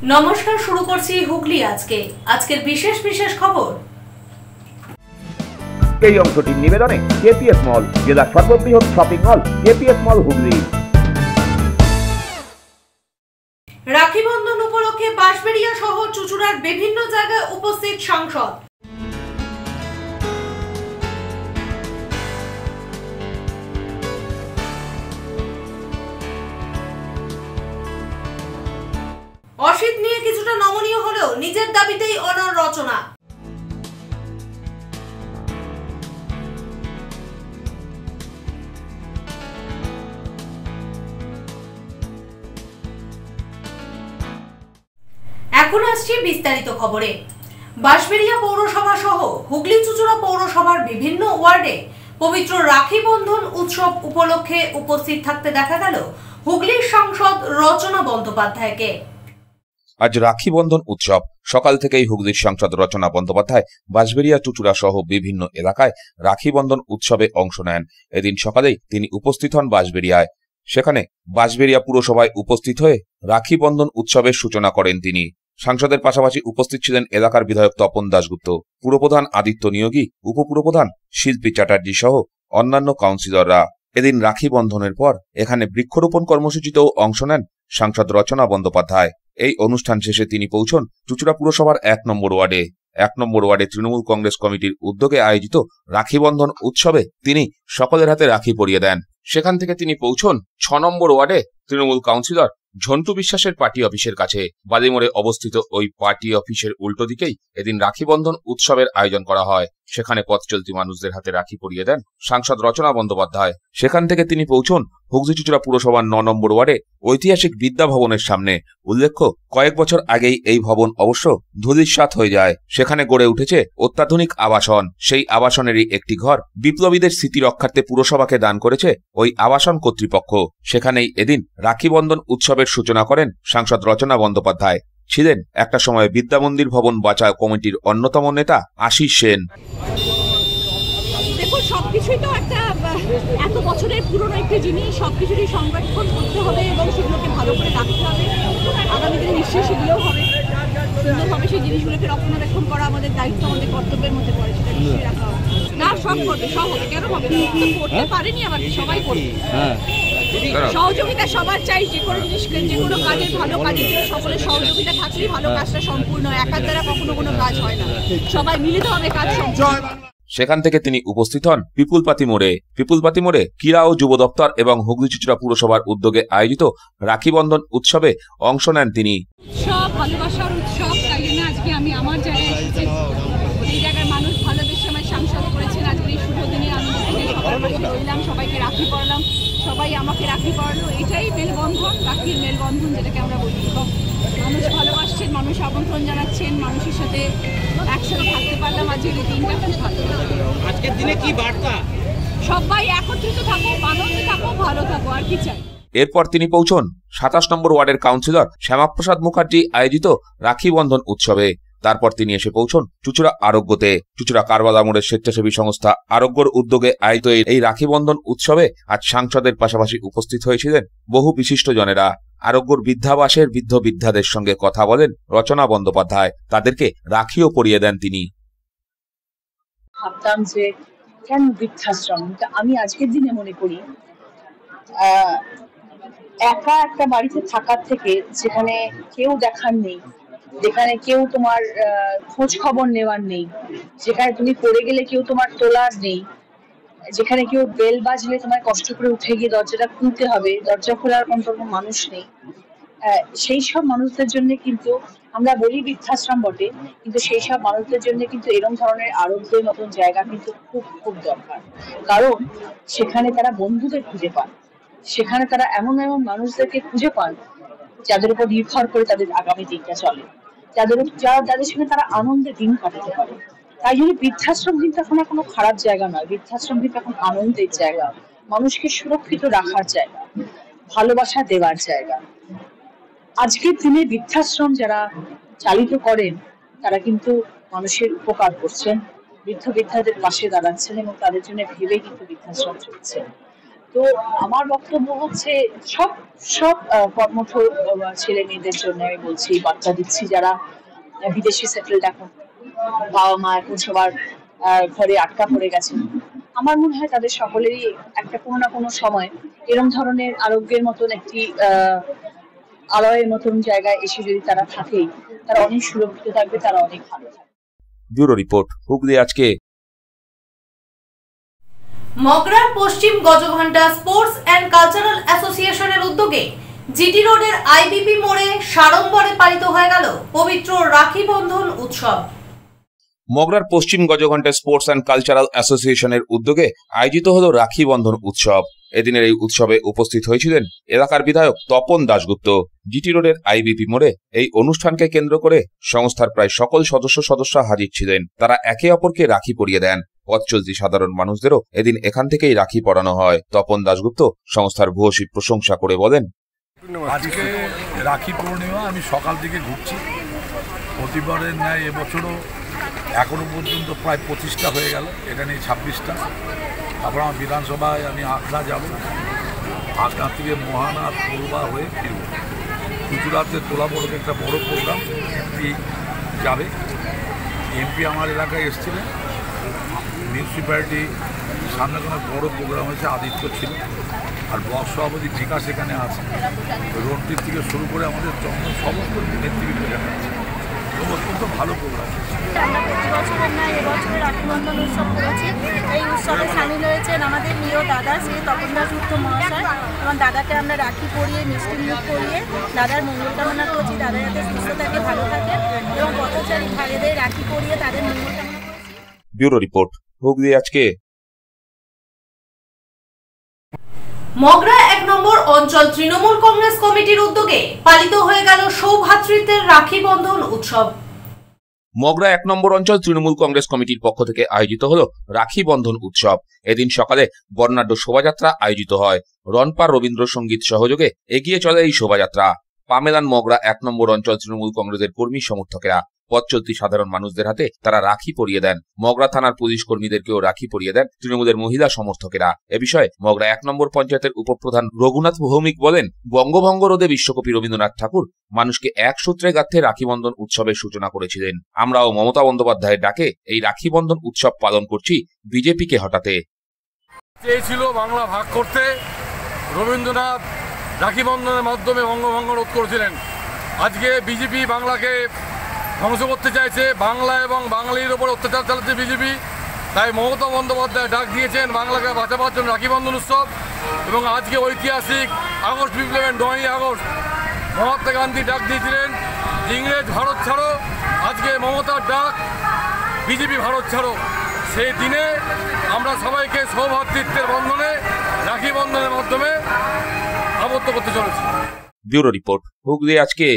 নমস্কার, শুরু করছি হুগলি আজকের বিশেষ বিশেষ খবর। এই অংশটির নিবেদনে কেপিএস মল, জেলার সর্ববৃহৎ শপিং মল কেপিএস মল হুগলি। রাখি বন্ধন উপলক্ষে বাঁশবেড়িয়া সহ চুঁচুড়ার বিভিন্ন জায়গায় উপস্থিত সাংসদ। অসিত নিয়ে কিছুটা নমনীয় হলেও নিজের দাবিতেই অনর রচনা। এখন আসছি বিস্তারিত খবরে। বাঁশবেড়িয়া পৌরসভা সহ হুগলি চুঁচুড়া পৌরসভার বিভিন্ন ওয়ার্ডে পবিত্র রাখি বন্ধন উৎসব উপলক্ষে উপস্থিত থাকতে দেখা গেল হুগলির সাংসদ রচনা বন্দ্যোপাধ্যায়কে। আজ রাখি বন্ধন উৎসব। সকাল থেকেই হুগলির সাংসদ রচনা বন্দ্যোপাধ্যায় বাঁশবেড়িয়া চুঁচুড়া সহ বিভিন্ন এলাকায় রাখি বন্ধন উৎসবে অংশ নেন। এদিন সকালেই তিনি উপস্থিত হন বাঁশবেড়িয়ায়। সেখানে বাঁশবেড়িয়া পুরসভায় উপস্থিত হয়ে রাখি বন্ধন উৎসবের সূচনা করেন তিনি। সাংসদের পাশাপাশি উপস্থিত ছিলেন এলাকার বিধায়ক তপন দাশগুপ্ত, পুরপ্রধান আদিত্য নিয়োগী, উপপুরপ্রধান শিল্পী চ্যাটার্জি সহ অন্যান্য কাউন্সিলররা। এদিন রাখি বন্ধনের পর এখানে বৃক্ষরোপণ কর্মসূচিতেও অংশ নেন সাংসদ রচনা বন্দ্যোপাধ্যায়। এই অনুষ্ঠান শেষে তিনি পৌঁছন চুঁচুড়া পুরসভার ১ নম্বর ওয়ার্ডে। ১ নম্বর ওয়ার্ডে তৃণমূল কংগ্রেস কমিটির উদ্যোগে আয়োজিত রাখি বন্ধন উৎসবে তিনি সকলের হাতে রাখি পরিয়ে দেন। সেখান থেকে তিনি পৌঁছন ৬ নম্বর ওয়ার্ডে তৃণমূল কাউন্সিলর ঝন্টু বিশ্বাসের পার্টি অফিসের কাছে। বালিমোড়ে অবস্থিত ওই পার্টি অফিসের উল্টো দিকেই এদিন রাখি বন্ধন উৎসবের আয়োজন করা হয়। সেখানে পথ চলতি মানুষদের হাতে রাখি পরিয়ে দেন সাংসদ রচনা বন্দ্যোপাধ্যায়। সেখান থেকে তিনি পৌঁছন হুগলি চুঁচুড়া পুরসভার ৯ নম্বর ওয়ার্ডে ঐতিহাসিক বিদ্যা ভবনের সামনে। উল্লেখ্য, কয়েক বছর আগেই এই ভবন অবশ্য ধূলিসাৎ হয়ে যায়। সেখানে গড়ে উঠেছে অত্যাধুনিক আবাসন। সেই আবাসনেরই একটি ঘর বিপ্লবীদের স্মৃতি রক্ষার্থে পুরসভাকে দান করেছে ওই আবাসন কর্তৃপক্ষ। সেখানেই এদিন রাখি বন্ধন উৎসবের সূচনা করেন সাংসদ রচনা বন্দ্যোপাধ্যায়। ছিলেন একটা সময় বিদ্যামন্দির ভবন বাঁচাও কমিটির অন্যতম নেতা আশিস সেন। দেখুন, সবকিছুই তো একটা এত বছরের পুরনো একটি জিনিস, সবকিছুরই সংরক্ষণ করতে হবে এবং সেগুলোকে ভালো করে রাখতে হবে। আগামী দিনে নিশ্চয়ই সেগুলোও হবে, সুন্দরভাবে সেই জিনিসগুলোকে রক্ষণাবেক্ষণ করা আমাদের দায়িত্ব, আমাদের কর্তব্যের মধ্যে পড়ে। সেটা নিশ্চয়ই রাখা হবে না, সব করবে, সব হবে, কেন হবে না? করতে পারেনি আবার সবাই করবে। সহযোগিতা সবার চাই। যে কোনো জিনিসকে, যে কোনো কাজের, ভালো কাজের জন্য সকলের সহযোগিতা থাকলেই ভালো কাজটা সম্পূর্ণ। একার দ্বারা কখনো কোনো কাজ হয় না, সবাই মিলিত হবে কাজ সম্পূর্ণ। সেখান থেকে তিনি উপস্থিত হন পিপুলপাতি মোড়ে ক্রীড়া ও যুব দপ্তর এবং হুগলি চুঁচুড়া পুরসভার উদ্যোগে আয়োজিত রাখি বন্ধন উৎসবে অংশ নেন তিনি। উৎসব ভালোবাসার উৎসব, তাই জন্য আজকে আমি আমার জায়গায় এসেছি। এই জায়গায় মানুষ ভালোবেসে আমার সাংসদ করেছেন। আজকে এই শুভ দিনে আমি সবার পাশে রইলাম, সবাইকে রাখি পরালাম, সবাই আমাকে রাখি পরালো। এটাই মেলবন্ধন, রাখির মেলবন্ধন যেটাকে আমরা বলি। এবং মানুষ ভালোবাসছেন, মানুষ আমন্ত্রণ জানাচ্ছেন, মানুষের সাথে একসাথে থাকতে পারলাম। আজকের এই দিনটা খুব ভালো। আজকের দিনে কি বার্তা? সবাই একত্রিত থাকো, আনন্দে থাকো, ভালো থাকো, আর কি চাই। এরপর তিনি পৌঁছন ২৭ নম্বর ওয়ার্ডের কাউন্সিলর শ্যামাপ্রসাদ মুখার্জি আয়োজিত রাখি বন্ধন উৎসবে। তারপর তিনি এসে পৌঁছন চুঁচুড়া আরোগ্যতে। চুঁচুড়া কারবালা মোড়ের স্বেচ্ছাসেবী সংস্থা আরোগ্যর উদ্যোগে আয়োজিত এই রাখি বন্ধন উৎসবে আজ সাংসদের পাশাপাশি উপস্থিত হয়েছিলেন বহু বিশিষ্ট জনেরা। আরোগ্যর বৃদ্ধাবাসের বৃদ্ধ বৃদ্ধাদের সঙ্গে কথা বলেন রচনা বন্দ্যোপাধ্যায়। তাদেরকে রাখিও পরিয়ে দেন তিনি। ভাবতাম যে কেন বৃদ্ধাশ্রম, আমি আজকের দিনে মনে করি একা একটা বাড়িতে থাকার থেকে, যেখানে কেউ দেখার নেই, যেখানে কেউ তোমার খোঁজ খবর নেওয়ার নেই, যেখানে তুমি পড়ে গেলে কেউ তোমার তোলার নেই, যেখানে কেউ বেল বাজলে তোমার কষ্ট করে উঠে গিয়ে দরজাটা খুলতে হবে, দরজা খোলার কোনো মানুষ নেই, সেই সব মানুষদের জন্য কিন্তু আমরা বলি বৃদ্ধাশ্রম বটে, কিন্তু সেই সব মানুষদের জন্য কিন্তু এরকম ধরনের আরোগ্যের মতন জায়গা কিন্তু খুব খুব দরকার। কারণ সেখানে তারা বন্ধুদের খুঁজে পান, সেখানে তারা এমন এমন মানুষদেরকে খুঁজে পান যাদের উপর নির্ভর করে তাদের আগামী দিনটা চলে, যাদের সঙ্গে তারা আনন্দে দিন কাটাতে পারে। তাই জন্য বৃদ্ধাশ্রম কিন্তু এখন কোনো খারাপ জায়গা নয়, বৃদ্ধাশ্রম কিন্তু এখন আনন্দের জায়গা, মানুষকে সুরক্ষিত রাখার জায়গা, ভালোবাসা দেওয়ার জায়গা। আজকের দিনে বৃদ্ধাশ্রম যারা চালিত করেন তারা কিন্তু মানুষের উপকার করছেন, বৃদ্ধ বৃদ্ধাদের পাশে দাঁড়াচ্ছেন এবং তাদের জন্য ভেবে কিন্তু বৃদ্ধাশ্রম চলছে। তো আমার বক্তব্য হচ্ছে সব সব কর্মঠ ছেলে মেয়েদের জন্য আমি বলছি, বার্তা দিচ্ছি যারা বিদেশে সেটেলড, এখন বাবা মা এখন সবার ঘরে আটকা পড়ে গেছে। আমার মনে হয় তাদের সকলেরই একটা কোনো না কোনো সময় এরকম ধরনের আরোগ্যের মতন একটি আলয়ের মতন জায়গায় এসে যদি তারা থাকে, তারা অনেক সুরক্ষিত থাকবে, তারা অনেক ভালো থাকবে। ব্যুরো রিপোর্ট, হুগলি আজকে। মগরার পশ্চিম গজঘণ্টা স্পোর্টস অ্যান্ড কালচারাল অ্যাসোসিয়েশনের উদ্যোগে জিটি রোডের আইবিপি মোড়ে সাড়ম্বরে পালিত হয়ে গেল পবিত্র রাখি বন্ধন উৎসব। মগরার পশ্চিম গজঘণ্টা স্পোর্টস অ্যান্ড কালচারাল অ্যাসোসিয়েশনের উদ্যোগে আয়োজিত হল রাখি বন্ধন উৎসব। এদিনের এই উৎসবে উপস্থিত হয়েছিলেন এলাকার বিধায়ক তপন দাশগুপ্ত। জিটি রোডের আইবিপি মোড়ে এই অনুষ্ঠানকে কেন্দ্র করে সংস্থার প্রায় সকল সদস্য হাজির ছিলেন। তারা একে অপরকে রাখি পরিয়ে দেন। পথ চলতি সাধারণ মানুষদেরও এদিন এখান থেকেই রাখি পরানো হয়। তপন দাশগুপ্ত সংস্থার ভূয়সী প্রশংসা করে বলেন, আজকে রাখি পূর্ণিমা, আমি সকাল থেকে ঘুরছি। প্রতিবারের ন্যায় এবছরও এখনো পর্যন্ত প্রায় 25টা হয়ে গেল, এটা নিয়ে 26টা। তারপর আমার বিধানসভায় আমি আখড়া যাব, আখড়া থেকে মহানা তোলবা হয়ে ফিরব। চুচুড়াতে তোলা বড় একটা বড় প্রোগ্রাম, এমপি যাবে। এমপি আমার এলাকায় এসেছিলেন, মিউনিসিপ্যালিটি সামনে কোনো বড় প্রোগ্রাম হয়েছে, আদিত্য ছিল, আর ব্লক সভাপতি বিকাশ এখানে আছে। রোডটির থেকে শুরু করে আমাদের সমস্ত নেতৃবৃন্দ এখানে আছে। অত্যন্ত ভালো প্রোগ্রাম। আমরা প্রতি বছরের নয় এবছরে রাখি বন্ধন উৎসব করেছি। এই উৎসবে সামিল হয়েছেন আমাদের প্রিয় দাদা শ্রী তপন দাশগুপ্ত মহাশয়। এবং দাদাকে আমরা রাখি পরিয়ে মিষ্টি মুখ করিয়ে দাদার মঙ্গল কামনা করছি, দাদা যাতে সুস্থ থাকে, ভালো থাকে এবং পথচারী ভাইদের রাখি পরিয়ে তাদের মঙ্গল কামনা করছি। ব্যুরো রিপোর্ট, হুগলি আজকে। মগরা 1 নম্বর অঞ্চল তৃণমূল কংগ্রেস কমিটির উদ্যোগে পালিত হয়ে গেল সৌভ্রাতৃত্বের রাখি বন্ধন উৎসব। মগরা 1 নম্বর অঞ্চল তৃণমূল কংগ্রেস কমিটির পক্ষ থেকে আয়োজিত হল রাখি বন্ধন উৎসব। এদিন সকালে বর্ণাঢ্য শোভাযাত্রা আয়োজিত হয়। রনপার রবীন্দ্রসঙ্গীত সহযোগে এগিয়ে চলে এই শোভাযাত্রা। পামেলান মগরা 1 নম্বর অঞ্চল তৃণমূল কংগ্রেসের কর্মী সমর্থকেরা। পথ চলতি সাধারণ মানুষদের হাতে তারা রাখি পরিয়ে দেন। মগরা থানার পুলিশ কর্মীদেরকেও রাখি পরিয়ে দেন তৃণমূলের মহিলা সমর্থকেরা। এ বিষয়ে মগরা 1 নম্বর পঞ্চায়েতের উপপ্রধান রঘুনাথ ভৌমিক বলেন, বঙ্গভঙ্গ রোধে বিশ্বকবি রবীন্দ্রনাথ ঠাকুর মানুষকে এক সূত্রে গাঁথে রাখি বন্ধন উৎসবের সূচনা করেছিলেন। আমরাও মমতা বন্দ্যোপাধ্যায়ের ডাকে এই রাখি বন্ধন উৎসব পালন করছি বিজেপিকে হটাতে। চেয়েছিল বাংলা ভাগ করতে, রবীন্দ্রনাথ রাখি বন্ধনের মাধ্যমে বঙ্গভঙ্গ রোধ করেছিলেন। আজকে বিজেপি বাংলাকে ধ্বংস করতে চাইছে, বাংলা এবং বাঙালির ওপর অত্যাচার চালাচ্ছে বিজেপি। তাই মমতা বন্দ্যোপাধ্যায় ডাক দিয়েছেন বাংলাকে বাঁচাবার জন্য রাখি বন্ধন উৎসব। এবং আজকে ঐতিহাসিক আগস্ট বিপ্লবের 9ই আগস্ট মহাত্মা গান্ধী ডাক দিয়েছিলেন ইংরেজ ভারত ছাড়ো, আজকে মমতার ডাক বিজেপি ভারত ছাড়ো। সেই দিনে আমরা সবাইকে সৌভ্রাতৃত্বের বন্ধনে রাখি বন্ধনের মাধ্যমে আবদ্ধ করতে চলেছি। ব্যুরো রিপোর্ট, হুগলি আজকে।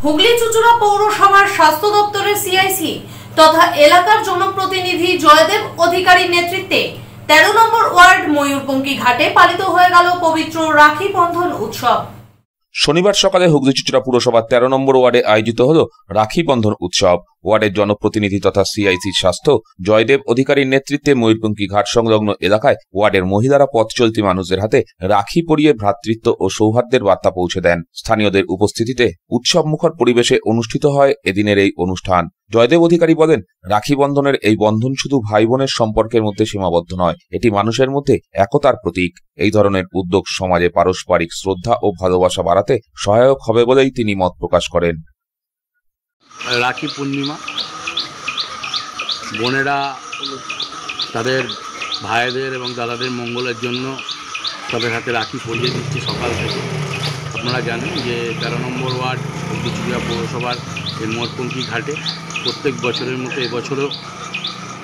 হুগলি চুচুড়া পৌরসভার স্বাস্থ্য দপ্তরের সিআইসি তথা এলাকার জনপ্রতিনিধি জয়দেব অধিকারীর নেতৃত্বে 13 নম্বর ওয়ার্ড ময়ূরপঙ্খী ঘাটে পালিত হয়ে গেল পবিত্র রাখি বন্ধন উৎসব। শনিবার সকালে হুগলি চুচুড়া পুরসভার 13 নম্বর ওয়ার্ডে আয়োজিত হল রাখি বন্ধন উৎসব। ওয়ার্ডের জনপ্রতিনিধি তথা সিআইসির স্বাস্থ্য জয়দেব অধিকারীর নেতৃত্বে ময়ূরপঙ্খী ঘাট সংলগ্ন এলাকায় ওয়ার্ডের মহিলারা পথ চলতি মানুষদের হাতে রাখি পরিয়ে ভ্রাতৃত্ব ও সৌহার্দ্যের বার্তা পৌঁছে দেন। স্থানীয়দের উপস্থিতিতে উৎসব মুখর পরিবেশে অনুষ্ঠিত হয় এদিনের এই অনুষ্ঠান। জয়দেব অধিকারী বলেন, রাখি বন্ধনের এই বন্ধন শুধু ভাই বোনের সম্পর্কের মধ্যে সীমাবদ্ধ নয়, এটি মানুষের মধ্যে একতার প্রতীক। এই ধরনের উদ্যোগ সমাজে পারস্পরিক শ্রদ্ধা ও ভালোবাসা বাড়াতে সহায়ক হবে বলেই তিনি মত প্রকাশ করেন। রাখি পূর্ণিমা, বোনেরা তাদের ভাইদের এবং দাদাদের মঙ্গলের জন্য তাদের হাতে রাখি পরিয়ে দিচ্ছে সকাল থেকে। আপনারা জানেন যে 13 নম্বর ওয়ার্ড হুগলি চুচুড়া পৌরসভার এই ময়ূরপঙ্খী ঘাটে প্রত্যেক বছরের মতো এবছরও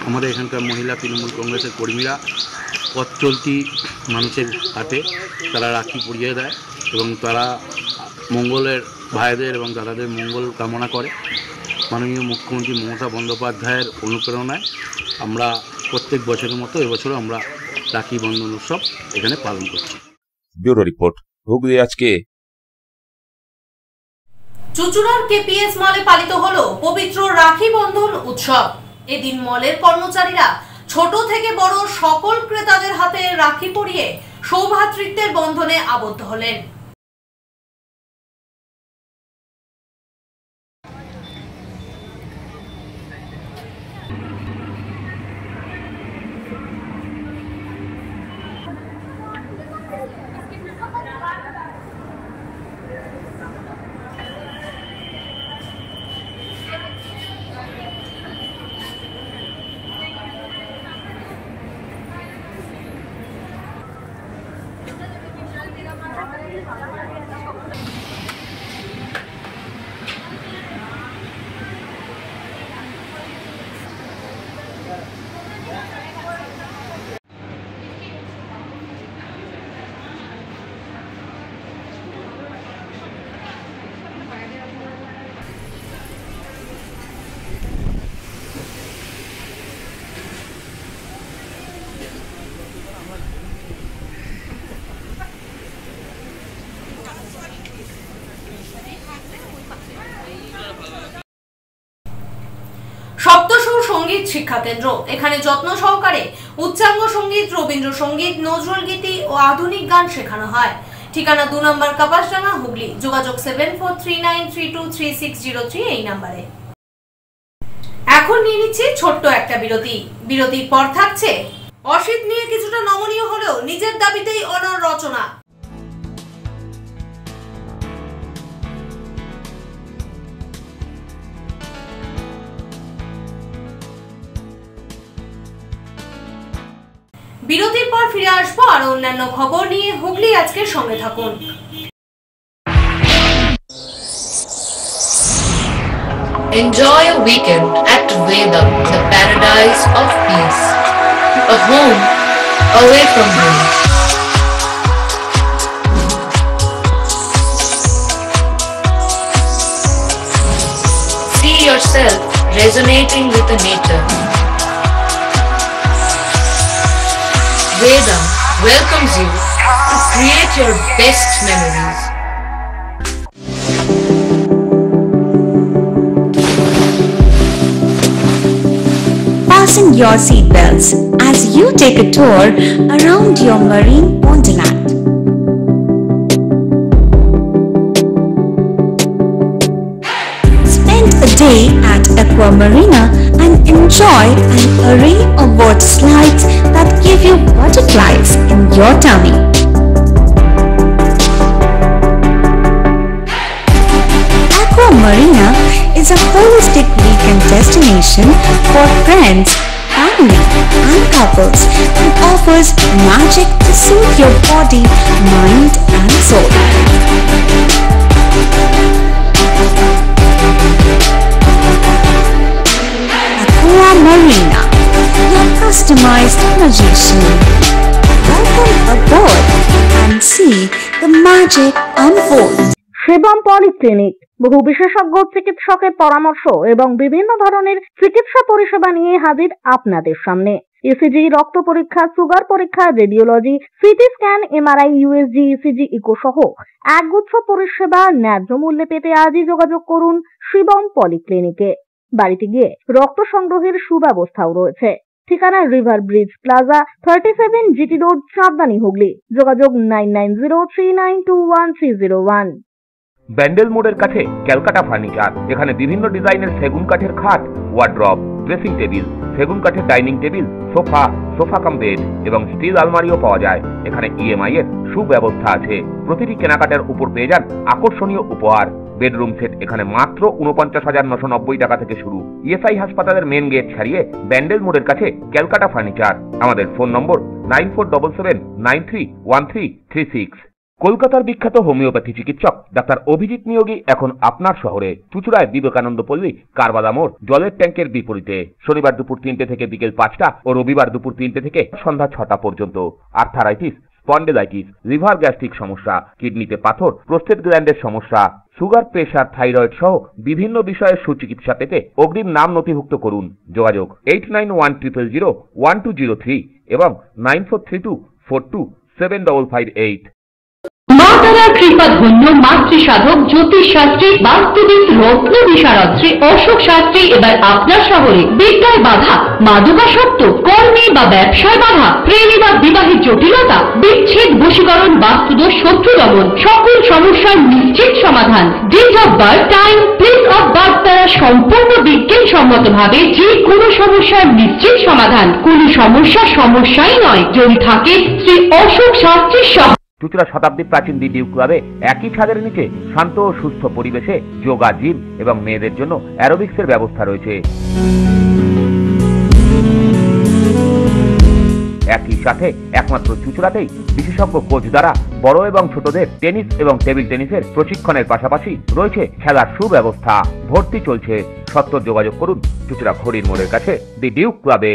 আমাদের এখানকার মহিলা তৃণমূল কংগ্রেসের কর্মীরা পথ চলতি মানুষের হাতে তারা রাখি পরিয়ে দেয় এবং তারা মঙ্গলের ভাইদের এবং দাদাদের মঙ্গল কামনা করে। মাননীয় মুখ্যমন্ত্রী মমতা বন্দ্যোপাধ্যায়ের অনুপ্রেরণায় আমরা প্রত্যেক বছরের মতো এবছরও আমরা রাখি বন্ধন উৎসব এখানে পালন করছি। ব্যুরো রিপোর্ট, হুগলি আজকে। চুচুড়ার কেপিএস মলে পালিত হলো পবিত্র রাখি বন্ধন উৎসব। এদিন মলের কর্মচারীরা ছোট থেকে বড় সকল ক্রেতাদের হাতে রাখি পরিয়ে সৌভ্রাতৃত্বের বন্ধনে আবদ্ধ হলেন। সপ্তসুর সঙ্গীত শিক্ষা কেন্দ্র, এখানে যত্ন সহকারে উচ্চাঙ্গ সঙ্গীত, রবীন্দ্রসঙ্গীত, নজরুল গীতি ও আধুনিক গান শেখানো হয়। ঠিকানা 2 নম্বর কাপাসডাঙ্গা, হুগলি। যোগাযোগ 7439323603 এই নম্বরে। এখন নিয়ে নিচ্ছি ছোট্ট একটা বিরতি। বিরতির পর থাকছে অসিত নিয়ে কিছুটা নমনীয় হলেও নিজের দাবিতেই অনর রচনা। বিরতির পর ফিরে আসবো আর অন্যান্য খবর নিয়ে। হুগলি আজকের সঙ্গে থাকুন। Enjoy a weekend at Vedam, the paradise of peace, a home away from home. See yourself resonating with the nature. Vedam welcomes you to create your best memories. Fasten your seatbelts as you take a tour around your marine wonderland. Spend a day at Aqua Marina and enjoy an array of water slides that give you butterflies in your tummy. Aqua Marina is a holistic weekend destination for friends, family and couples and offers magic to soothe your body, mind and soul. Aqua Marina, your customized magician. Welcome aboard and see the magic unfold. Shivam polyclinic বহু বিশেষজ্ঞ চিকিৎসকের পরামর্শ এবং বিভিন্ন ধরনের চিকিৎসা পরিষেবা নিয়ে হাজির আপনাদের সামনে। ইসিজি, রক্ত পরীক্ষা, সুগার পরীক্ষা, radiology, CT scan, MRI, USG, ECG, echo সহ একগুচ্ছ পরিষেবা ন্যায্য মূল্যে পেতে আজই যোগাযোগ করুন শিবম পলিক্লিনিকে। বাড়িতে গিয়ে রক্ত সংগ্রহের সুব্যবস্থাও রয়েছে। ঠিকানা river bridge plaza, 37 GT road, Chandni, Hooghly. যোগাযোগ 9903921301। ব্যান্ডেল মোড়ের কাছে ক্যালকাটা ফার্নিচার, এখানে বিভিন্ন ডিজাইনের সেগুন কাঠের খাট, ওয়ার্ড্রপ, ড্রেসিং টেবিল, সেগুন কাঠের dining table, sofa cum bed এবং স্টিল আলমারিও পাওয়া যায়। এখানে ইএমআই এর সুব্যবস্থা আছে। প্রতিটি কেনাকাটার উপর পেয়ে যান আকর্ষণীয় উপহার। বেডরুম সেট এখানে মাত্র ৪৯,৯৯০ টাকা থেকে শুরু। ইএসআই হাসপাতালের মেন গেট ছাড়িয়ে ব্যান্ডেল মোড়ের কাছে ক্যালকাটা ফার্নিচার। আমাদের ফোন নম্বর 9477931336। কলকাতার বিখ্যাত হোমিওপ্যাথি চিকিৎসক ডাক্তার অভিজিৎ নিয়োগী এখন আপনার শহরে চুচুড়ায় বিবেকানন্দ পল্লী, কারবাদা মোড়, জলের ট্যাঙ্কের বিপরীতে। শনিবার দুপুর 3টে থেকে বিকেল 5টা ও রবিবার দুপুর 3টে থেকে সন্ধ্যা 6টা পর্যন্ত। আর্থারাইটিস, স্পন্ডেলাইটিস, লিভার গ্যাস্ট্রিক সমস্যা, কিডনিতে পাথর, প্রোস্টেট গ্ল্যান্ডের সমস্যা, সুগার, প্রেশার, থাইরয়েড সহ বিভিন্ন বিষয়ের সুচিকিৎসা পেতে অগ্রিম নাম নথিভুক্ত করুন। যোগাযোগ 8910001203 এবং 9432427558। মহারাজ কৃপাধন্য মাতৃসাধক জ্যোতিষ শাস্ত্রী বাস্তুবিদ রত্ন বিশারদ শ্রী অশোক শাস্ত্রী এবার আপনার শহরে বিদ্যায় বাধা, মাদকাসক্ত, কর্মে বা ব্যবসায় বাধা, প্রেমে বা বিবাহের জটিলতা, বিচ্ছেদ, বশীকরণ, বাস্তুদোষ, শত্রু দমন, সকল সমস্যার নিশ্চিত সমাধান। Date of birth, time, place of birth দ্বারা সম্পূর্ণ বিজ্ঞানসম্মত ভাবে যে কোনো সমস্যার নিশ্চিত সমাধান। কোনো সমস্যাই নয় যদি থাকে শ্রী অশোক শাস্ত্রীর সহ। চুঁচুড়া শতাব্দী প্রাচীন দি ডিউক ক্লাবে একই ছাদের নিচে শান্ত ও সুস্থ পরিবেশে যোগা, জিম এবং মেয়েদের জন্য অ্যারোবিক্সের ব্যবস্থা রয়েছে। একই সাথে একমাত্র চুঁচুড়াতেই বিশেষজ্ঞ কোচ দ্বারা বড় এবং ছোটদের টেনিস এবং টেবিল টেনিসের প্রশিক্ষণের পাশাপাশি রয়েছে খেলার সুব্যবস্থা। ভর্তি চলছে। সত্তর যোগাযোগ করুন চুঁচুড়া ঘড়ির মোড়ের কাছে দি ডিউক ক্লাবে।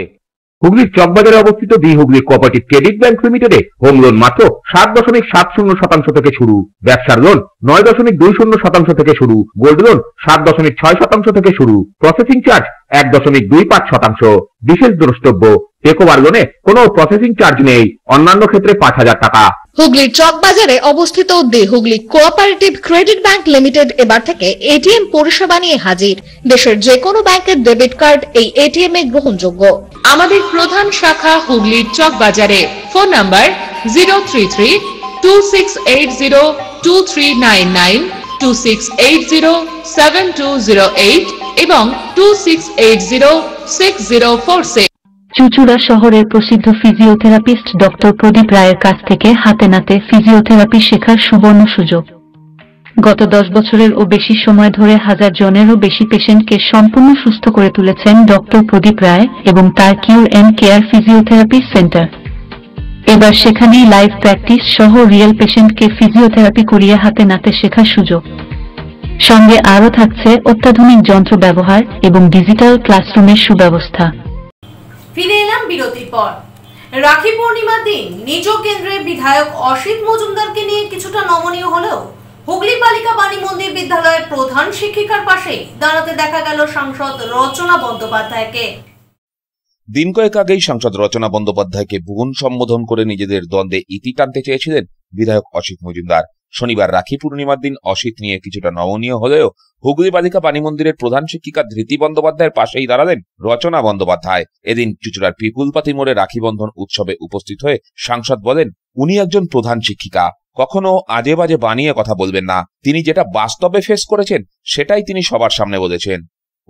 হুগলির চকবাজারে অবস্থিত the Hooghly cooperative credit bank লিমিটেডে হোম লোন মাত্র 7.70% থেকে শুরু, ব্যবসার লোন 9.20% থেকে শুরু, গোল্ড লোন 7.6% থেকে শুরু, প্রসেসিং চার্জ 1.25%। বিশেষ দ্রষ্টব্য, টেকওভার লোনে কোনো প্রসেসিং চার্জ নেই, অন্যান্য ক্ষেত্রে 5,000 টাকা। হুগলির চকবাজারে অবস্থিত the Hooghly cooperative credit bank limited এবার থেকে এটিএম পরিষেবা নিয়ে হাজির। দেশের যে কোনো ব্যাংকের ডেবিট কার্ড এই এটিএম এ গ্রহণযোগ্য। আমাদের প্রধান শাখা হুগলির চকবাজারে। ফোন নাম্বার 033-2680-2399, 2680-7208 এবং 2680-6046। চুঁচুড়া শহরের প্রসিদ্ধ ফিজিওথেরাপিস্ট ডক্টর প্রদীপ রায়ের কাছ থেকে হাতে নাতে ফিজিওথেরাপি শেখার সুবর্ণ সুযোগ। গত 10 বছরের ও বেশি সময় ধরে 1000 জনেরও বেশি পেশেন্টকে সম্পূর্ণ সুস্থ করে তুলেছেন ডক্টর প্রদীপ রায় এবং তার কিউর এন্ড কেয়ার ফিজিওথেরাপি সেন্টার। এবার সেখানেই লাইভ প্র্যাকটিস সহ রিয়েল পেশেন্টকে ফিজিওথেরাপি করিয়ে হাতে নাতে শেখার সুযোগ। সঙ্গে আরও থাকছে অত্যাধুনিক যন্ত্র ব্যবহার এবং ডিজিটাল ক্লাসরুমের সুব্যবস্থা। ফিরে এলাম বিরতির পর। রাখি পূর্ণিমার দিন নিজ কেন্দ্রে বিধায়ক অসিত মজুমদারকে নিয়ে কিছুটা নমনীয় হলেও হুগলি বালিকা বাণী মন্দির বিদ্যালয়ের প্রধান শিক্ষিকার পাশে দাঁড়াতে দেখা গেল সাংসদ রচনা বন্দ্যোপাধ্যায়কে। দিন কয়েক আগেই সাংসদ রচনা বন্দ্যোপাধ্যায়কে বোন সম্বোধন করে নিজেদের দ্বন্দ্বে ইতি টানতে চেয়েছিলেন বিধায়ক অসিত মজুমদার। শনিবার রাখি পূর্ণিমার দিন অসিত নিয়ে কিছুটা নমনীয় হলেও হুগলি বালিকা বাণী মন্দিরের প্রধান শিক্ষিকা ধৃতি বন্দ্যোপাধ্যায়ের পাশেই দাঁড়ালেন রচনা বন্দ্যোপাধ্যায়। এদিন চুঁচুড়ার পিপুলপাতি মোড়ে রাখি বন্ধন উৎসবে উপস্থিত হয়ে সাংসদ বলেন, উনি একজন প্রধান শিক্ষিকা, কখনো আজে বাজে বানিয়ে কথা বলবেন না। তিনি যেটা বাস্তবে ফেস করেছেন সেটাই তিনি সবার সামনে বলেছেন।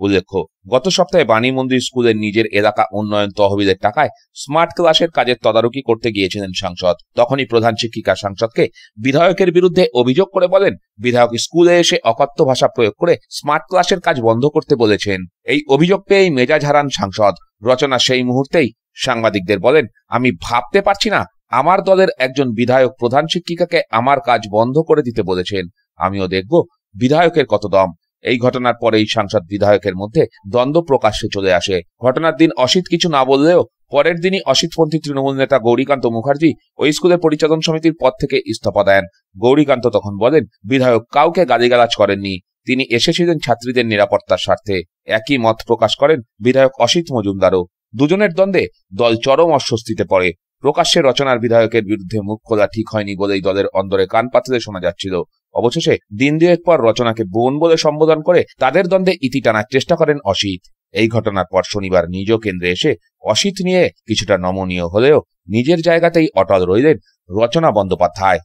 উল্লেখ্য, গত সপ্তাহে বাণী মন্দির স্কুলের নিজের এলাকা উন্নয়ন তহবিলের টাকায় স্মার্ট ক্লাসের কাজের তদারকি করতে গিয়েছিলেন সাংসদ। তখনই প্রধান শিক্ষিকা সাংসদকে বিধায়কের বিরুদ্ধে অভিযোগ করে বলেন, বিধায়ক স্কুলে এসে অকথ্য ভাষা প্রয়োগ করে স্মার্ট ক্লাসের কাজ বন্ধ করতে বলেছেন। এই অভিযোগ পেয়েই মেজাজ হারান সাংসদ। রচনা সেই মুহূর্তেই সাংবাদিকদের বলেন, আমি ভাবতে পারছি না আমার দলের একজন বিধায়ক প্রধান শিক্ষিকাকে আমার কাজ বন্ধ করে দিতে বলেছেন। আমিও দেখব বিধায়কের কত দম। এই ঘটনার পরেই সাংসদ বিধায়কের মধ্যে দ্বন্দ্ব প্রকাশ্যে চলে আসে। ঘটনার দিন অসিত কিছু না বললেও পরের দিনই অসিতপন্থী তৃণমূল নেতা গৌরীকান্ত মুখার্জি ওই স্কুলের পরিচালন সমিতির পদ থেকে ইস্তফা দেন। গৌরীকান্ত তখন বলেন, বিধায়ক কাউকে গালিগালাজ করেননি, তিনি এসেছিলেন ছাত্রীদের নিরাপত্তার স্বার্থে। একই মত প্রকাশ করেন বিধায়ক অসিত মজুমদারও। দুজনের দ্বন্দ্বে দল চরম অস্বস্তিতে পড়ে। প্রকাশ্যে রচনার বিধায়কের বিরুদ্ধে মুখ খোলা ঠিক হয়নি বলেই দলের অন্দরে কান পাতলে শোনা যাচ্ছিল। অবশেষে দিন দুয়েক পর রচনাকে বোন বলে সম্বোধন করে তাদের দ্বন্দ্বে ইতি টানার চেষ্টা করেন অসিত। এই ঘটনার পর শনিবার নিজ কেন্দ্রে এসে অসিত নিয়ে কিছুটা নমনীয় হলেও নিজের জায়গাতেই অটল রইলেন রচনা বন্দ্যোপাধ্যায়।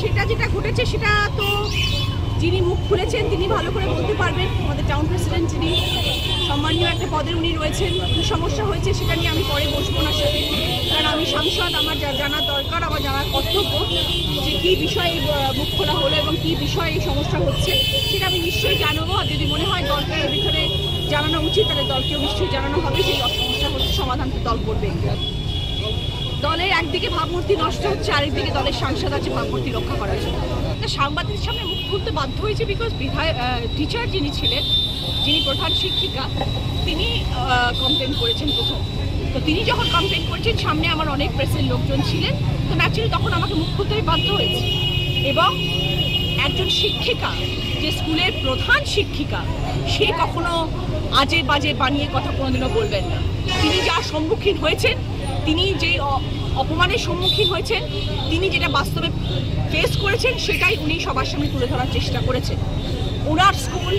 সেটা যেটা ঘটেছে সেটা তো যিনি মুখ খুলেছেন তিনি ভালো করে বলতে পারবেন। আমাদের টাউন প্রেসিডেন্ট যিনি সম্মানীয় একটা পদে উনি রয়েছেন, কি সমস্যা হয়েছে সেটা নিয়ে আমি পরে বসবো না সাথে, কারণ আমি সাংসদ, আমার জানার দরকার, আমার জানার কর্তব্য যে কী বিষয়ে মুখ খোলা হলো এবং কী বিষয়ে এই সমস্যা হচ্ছে সেটা আমি নিশ্চয়ই জানাবো। আর যদি মনে হয় দলকে এর ভিতরে জানানো উচিত তাহলে দলকেও নিশ্চয়ই জানানো হবে। সেই সমস্যা হচ্ছে সমাধান তো দল করবে। দলের একদিকে ভাবমূর্তি নষ্ট হচ্ছে, আরেকদিকে দলের সাংসদ আছে ভাবমূর্তি রক্ষা করার জন্য। সাংবাদিকদের সামনে মুখ খুলতে বাধ্য হয়েছে বিকজ টিচার যিনি ছিলেন, যিনি প্রধান শিক্ষিকা, তিনি কমপ্লেন করেছেন প্রথম। তো তিনি যখন কমপ্লেন করেছেন সামনে আমার অনেক প্রেসের লোকজন ছিলেন, তো ন্যাচুরালি তখন আমাকে মুখ খুলতে বাধ্য হয়েছে। এবং একজন শিক্ষিকা যে স্কুলের প্রধান শিক্ষিকা সে কখনো আজে বাজে বানিয়ে কথা কোনোদিনও বলবেন না। তিনি যা সম্মুখীন হয়েছেন, তিনি যে অপমানের সম্মুখীন হয়েছেন, তিনি যেটা বাস্তবে ফেস করেছেন সেটাই উনি সবার সামনে তুলে ধরার চেষ্টা করেছেন। ওনার স্কুল,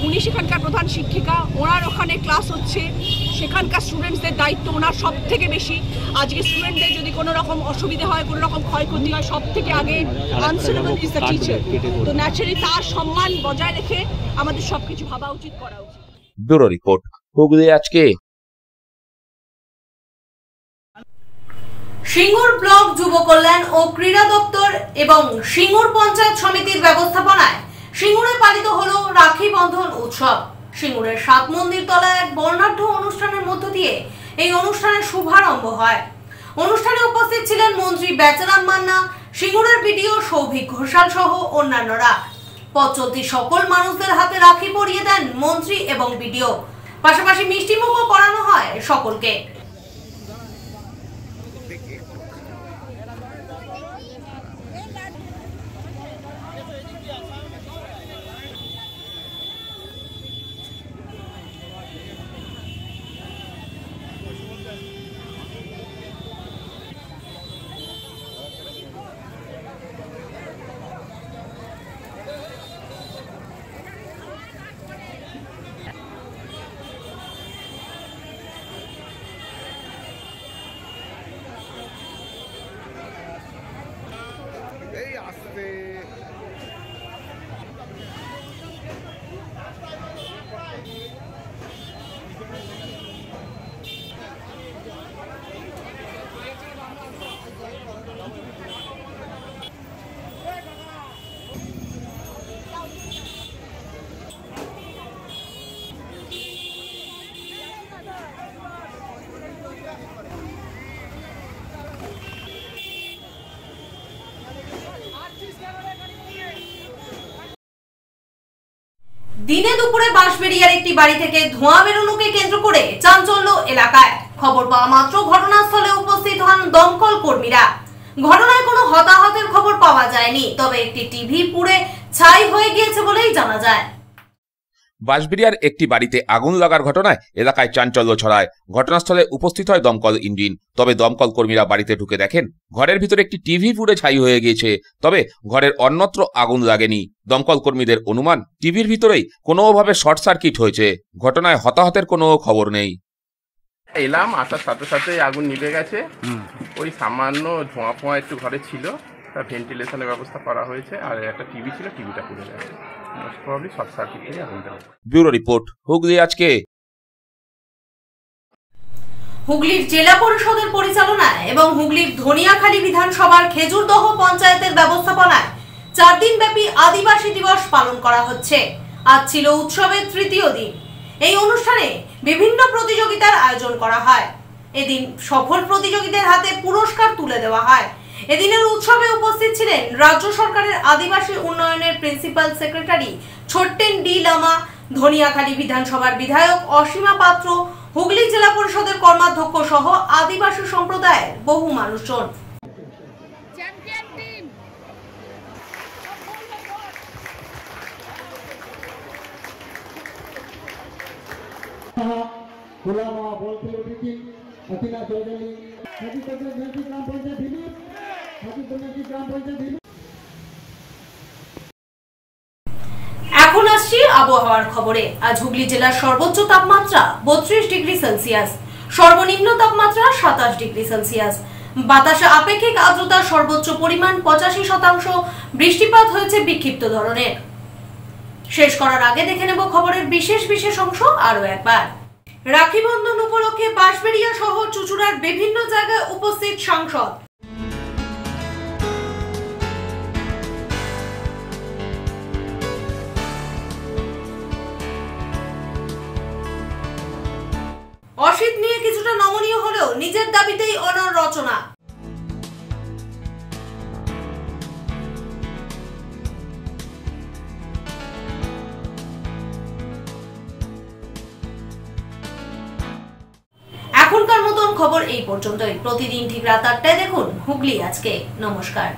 উনি সেখানকার প্রধান শিক্ষিকা, ওনার ওখানে ক্লাস হচ্ছে, সেখানকার স্টুডেন্টসদের দায়িত্ব ওনার সব থেকে বেশি। আজকে স্টুডেন্টদের যদি কোনো রকম অসুবিধা হয়, কোনো রকম ক্ষয়ক্ষতি হয়, সব থেকে আগে আনসারেবল ইজ দ্য টিচার। তো ন্যাচারালি তার সম্মান বজায় রেখে আমাদের সবকিছু ভাবা উচিত, করা উচিত। ব্যুরো রিপোর্ট, হুগলি আজকে। সিঙ্গুর ব্লক যুব কল্যাণ ও ক্রীড়া দপ্তর এবং সিঙ্গুর পঞ্চায়েত সমিতির ব্যবস্থাপনায় সিঙ্গুরে পালিত হলো রাখি বন্ধন উৎসব। সিঙ্গুরের 7 মন্দির তলায় এক বর্ণাঢ্য অনুষ্ঠানের মধ্য দিয়ে এই অনুষ্ঠানের শুভারম্ভ হয়। অনুষ্ঠানে উপস্থিত ছিলেন মন্ত্রী বেচারাম মান্না, সিঙ্গুরের বিডিও সৌভিক ঘোষাল সহ অন্যান্যরা। পথ চলতি সকল মানুষদের হাতে রাখি পরিয়ে দেন মন্ত্রী এবং বিডিও, পাশাপাশি মিষ্টিমুখও করানো হয় সকলকে। দিনে দুপুরে বাঁশবেড়িয়ার একটি বাড়ি থেকে ধোঁয়া বেরোনোকে কেন্দ্র করে চাঞ্চল্য এলাকায়। খবর পাওয়া মাত্র ঘটনাস্থলে উপস্থিত হন দমকল কর্মীরা। ঘটনায় কোনো হতাহতের খবর পাওয়া যায়নি, তবে একটি টিভি পুড়ে ছাই হয়ে গিয়েছে বলেই জানা যায়। বাঁশবেড়িয়ার একটি বাড়িতে আগুন লাগার ঘটনায় এলাকায় চাঞ্চল্য ছড়ায়। ঘটনাস্থলে উপস্থিত হয় দমকল ইঞ্জিন, তবে দমকল কর্মীরা বাড়িতে ঢুকে দেখেন ঘরের ভিতরে একটি টিভি পুড়ে ছাই হয়ে গিয়েছে, তবে ঘরের অন্যত্র আগুন লাগেনি। দমকল কর্মীদের অনুমান টিভির ভিতরেই কোনোভাবে শর্ট সার্কিট হয়েছে। ঘটনায় হতাহতের কোনো খবর নেই। এলাম, আসার সাথে সাথে আগুন নিভে গেছে। ওই সামান্য ধোঁয়া ফোঁয়া একটু ঘরে ছিল, তা ভেন্টিলেশনের ব্যবস্থা করা হয়েছে। আর একটা টিভি ছিল, টিভিটা পুড়ে গেছে। ব্যুরো রিপোর্ট, হুগলি আজকে। হুগলির জেলা পরিষদের পরিচালনায় এবং হুগলির ধনিয়াখালী বিধানসভার খেজুরদহ পঞ্চায়েতের ব্যবস্থাপনায় 4 দিন ব্যাপী আদিবাসী দিবস পালন করা হচ্ছে। আজ ছিল উৎসবের তৃতীয় দিন। এই অনুষ্ঠানে বিভিন্ন প্রতিযোগিতার আয়োজন করা হয়। এদিন সফল প্রতিযোগীদের হাতে পুরস্কার তুলে দেওয়া হয়। এদিনের উৎসবে উপস্থিত ছিলেন রাজ্য সরকারের আদিবাসী উন্নয়নের প্রিন্সিপাল সেক্রেটারি ছোট্টেন ডি লামা, ধনিয়াখালী বিধানসভার বিধায়ক অসীমা পাত্র, হুগলি জেলা পরিষদের কর্মাধ্যক্ষ সহ আদিবাসী সম্প্রদায়ের বহু মানুষজন। এখন আসছি আবহাওয়ার খবরে। আজ হুগলি জেলার সর্বোচ্চ তাপমাত্রা 32 ডিগ্রি সেলসিয়াস, সর্বনিম্ন তাপমাত্রা 27 ডিগ্রি সেলসিয়াস। বাতাসে আপেক্ষিক আর্দ্রতার সর্বোচ্চ পরিমাণ 85%। বৃষ্টিপাত হয়েছে বিক্ষিপ্ত ধরনের। শেষ করার আগে দেখে নেব খবরের বিশেষ অংশ আরো একবার। রাখি বন্ধন উপলক্ষে বাঁশবেড়িয়া সহ চুঁচুড়ার বিভিন্ন জায়গায় উপস্থিত সাংসদ। অসিত নিয়ে কিছুটা নমনীয় হলেও নিজের দাবিতেই অনড় রচনা। এখনকার মতন খবর এই পর্যন্তই। প্রতিদিন ঠিক রাত 8টায় দেখুন হুগলি আজকে। নমস্কার।